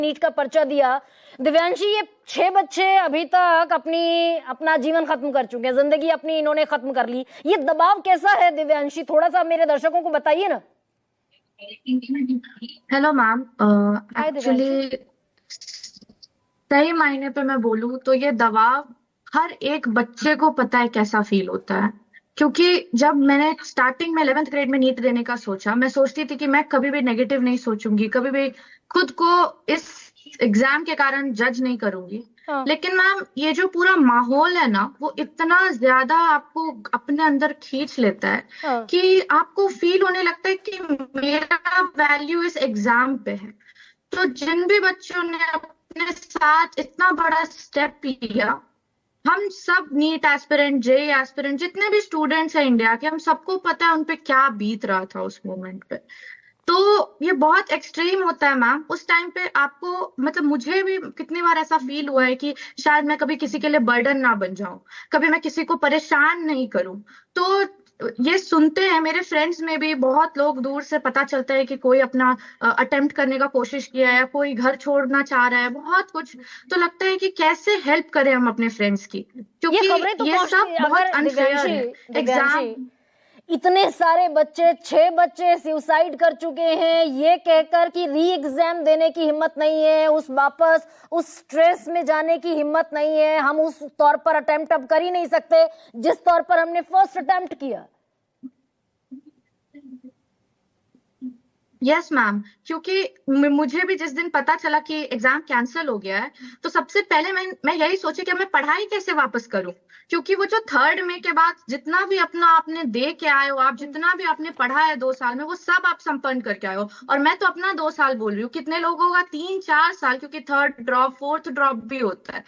NEET का पर्चा दिया। दिव्यांशी, ये 6 बच्चे अभी तक अपना जीवन खत्म कर चुके हैं, जिंदगी अपनी इन्होंने खत्म कर ली। ये दबाव कैसा है दिव्यांशी, थोड़ा सा मेरे दर्शकों को बताइए ना। Hello ma'am. Hi Divyanshi. Actually सही मायने पे मैं बोलूँ तो ये दबाव हर एक बच्चे को पता है कैसा फील होता है। क्योंकि जब मैंने स्टार्टिंग में 11th ग्रेड में नीट देने का सोचा, मैं सोचती थी कि मैं कभी भी नेगेटिव नहीं सोचूंगी, कभी भी खुद को इस एग्जाम के कारण जज नहीं करूंगी। हाँ। लेकिन मैम ये जो पूरा माहौल है ना, वो इतना ज्यादा आपको अपने अंदर खींच लेता है हाँ। कि आपको फील होने लगता है कि मेरा वैल्यू इस एग्जाम पे है। तो जिन भी बच्चों ने अपने साथ इतना बड़ा स्टेप लिया, हम सब नीट एस्पिरेंट, जेई एस्पिरेंट, जितने भी स्टूडेंट्स हैं इंडिया के, हम सबको पता है उन पे क्या बीत रहा था उस मोमेंट पे। तो ये बहुत एक्सट्रीम होता है मैम। उस टाइम पे आपको, मतलब मुझे भी कितनी बार ऐसा फील हुआ है कि शायद मैं कभी किसी के लिए बर्डन ना बन जाऊं, कभी मैं किसी को परेशान नहीं करूं। तो ये सुनते हैं मेरे फ्रेंड्स में भी बहुत लोग, दूर से पता चलता है कि कोई अपना अटेम्प्ट करने का कोशिश किया है, कोई घर छोड़ना चाह रहा है, बहुत कुछ। तो लगता है कि कैसे हेल्प करें हम अपने फ्रेंड्स की, ये क्योंकि खबरें तो ये सब पहुंचती, बहुत अगर अनफेयर दिव्यांशी, है दिव्यांशी, एग्जाम। इतने सारे बच्चे, 6 बच्चे सुसाइड कर चुके हैं ये कहकर कि री एग्जाम देने की हिम्मत नहीं है, उस स्ट्रेस में जाने की हिम्मत नहीं है, हम उस तौर पर अटेम्प्ट अब कर ही नहीं सकते जिस तौर पर हमने फर्स्ट अटेम्प्ट किया। यस मैम, क्योंकि मुझे भी जिस दिन पता चला कि एग्जाम कैंसिल हो गया है, तो सबसे पहले मैं यही सोची कि मैं पढ़ाई कैसे वापस करूं। क्योंकि वो जो 3rd मई के बाद जितना भी अपना आपने दे के आए हो, आप जितना भी आपने पढ़ा है 2 साल में, वो सब आप संपन्न करके आए हो। और मैं तो अपना 2 साल बोल रही हूँ, कितने लोगों का 3-4 साल, क्योंकि 3rd ड्रॉप 4th ड्रॉप भी होता है।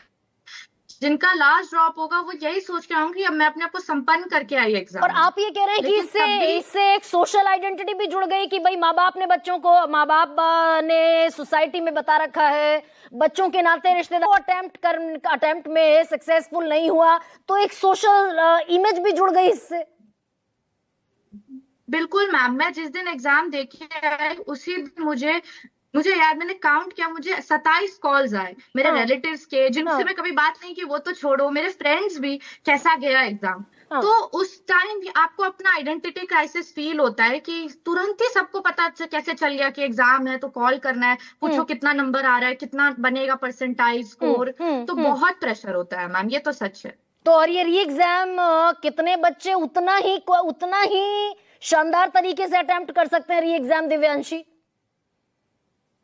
जिनका लास्ट ड्रॉप होगा वो यही सोच के आऊंगी अब मैं अपने आप को संपन्न करके आई एग्जाम और में। आप ये कह रहे हैं कि लेकिन तब भी इससे एक सोशल आइडेंटिटी भी जुड़ गई कि भाई माँ बाप ने सोसाइटी में बता रखा है, बच्चों के नाते रिश्तेदार अटेम्प्ट में सक्सेसफुल नहीं हुआ, तो एक सोशल इमेज भी जुड़ गई इससे। बिल्कुल मैम, मैं जिस दिन एग्जाम देके आई उसी दिन मुझे याद, मैंने काउंट किया, मुझे 27 कॉल्स आए मेरे हाँ। रिलेटिव्स के, जिनसे हाँ। मैं कभी बात नहीं की, वो तो छोड़ो, मेरे फ्रेंड्स भी, कैसा गया एग्जाम। हाँ। तो उस टाइम भी आपको अपना आइडेंटिटी क्राइसिस फील होता है कि तुरंत ही सबको पता कैसे चल गया कि एग्जाम है, तो कॉल करना है, पूछो कितना नंबर आ रहा है, कितना बनेगा परसेंटाइज स्कोर। तो बहुत प्रेशर होता है मैम, ये तो सच है। तो और ये री एग्जाम कितने बच्चे उतना ही शानदार तरीके से अटेम्प्ट कर सकते हैं री एग्जाम, दिव्यांशी?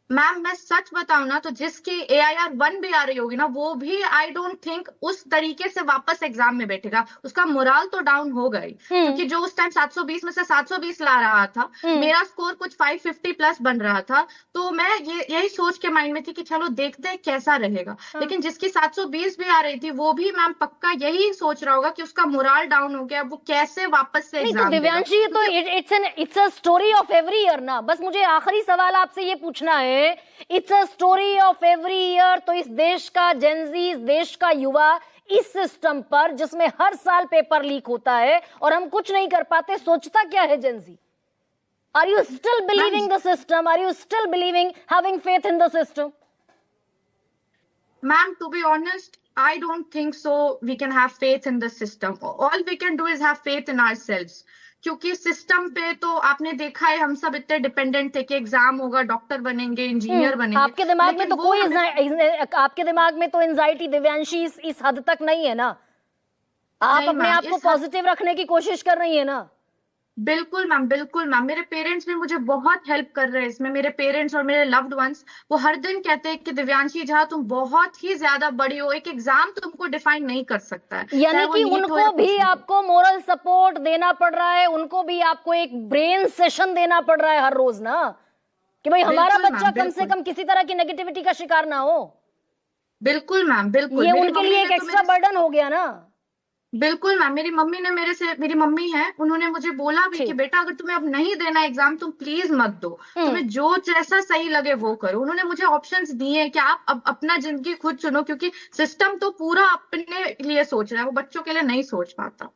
मैम मैं सच बताऊं ना, तो जिसकी AIR 1 भी आ रही होगी ना, वो भी आई डोंट थिंक उस तरीके से वापस एग्जाम में बैठेगा। उसका मोराल तो डाउन हो गई, क्योंकि जो उस टाइम 720 में से 720 ला रहा था, मेरा स्कोर कुछ 550 प्लस बन रहा था। तो मैं यही सोच के माइंड में थी कि चलो देखते हैं कैसा रहेगा। लेकिन जिसकी 720 भी आ रही थी, वो भी मैम पक्का यही सोच रहा होगा कि उसका मोराल डाउन हो गया, वो कैसे वापस से नहीं तो एग्जाम देगा। दिव्यांशी, तो it's a story of every year ना। बस मुझे आखिरी सवाल आपसे ये पूछना है, it's a story of every year, तो इस देश का जेनजी, इस देश का युवा इस सिस्टम पर, जिसमें हर साल पेपर लीक होता है और हम कुछ नहीं कर पाते, सोचता क्या है Gen Z? Are you still believing the system? Are you still believing, having faith in the system? Ma'am, to be honest, I don't think so we can have faith in the system. All we can do is have faith in ourselves. क्योंकि system पे तो आपने देखा है, हम सब इतने dependent थे कि एग्जाम होगा, डॉक्टर बनेंगे, इंजीनियर बनेंगे। आपके दिमाग में लेकिन तो वो आपके दिमाग में तो एंजाइटी, दिव्यांशी, इस हद तक नहीं है ना। आप नहीं अपने मैम, आप को पॉजिटिव रखने की कोशिश कर रही है ना। बिल्कुल मैम, बिल्कुल मैम। मेरे पेरेंट्स भी मुझे बहुत हेल्प कर रहे हैं इसमें। मेरे पेरेंट्स और मेरे लव्ड वंस, वो हर दिन कहते हैं कि दिव्यांशी झा तुम बहुत ही ज्यादा बड़ी हो, एक एग्जाम तुमको डिफाइन नहीं कर सकता है। यानी कि उनको भी आपको मोरल सपोर्ट देना पड़ रहा है, उनको भी आपको एक ब्रेन सेशन देना पड़ रहा है हर रोज ना, कि भाई हमारा बच्चा कम से कम किसी तरह की नेगेटिविटी का शिकार ना हो। बिल्कुल मैम, बिल्कुल। ये उनके लिए एक एक्स्ट्रा बर्डन हो गया ना। बिल्कुल मैम, मेरी मम्मी ने मेरी मम्मी है, उन्होंने मुझे बोला भी कि बेटा अगर तुम्हें अब नहीं देना एग्जाम, तुम प्लीज मत दो, तुम्हें जो जैसा सही लगे वो करो। उन्होंने मुझे ऑप्शंस दिए कि आप अब अपना जिंदगी खुद चुनो, क्योंकि सिस्टम तो पूरा अपने लिए सोच रहा है, वो बच्चों के लिए नहीं सोच पाता।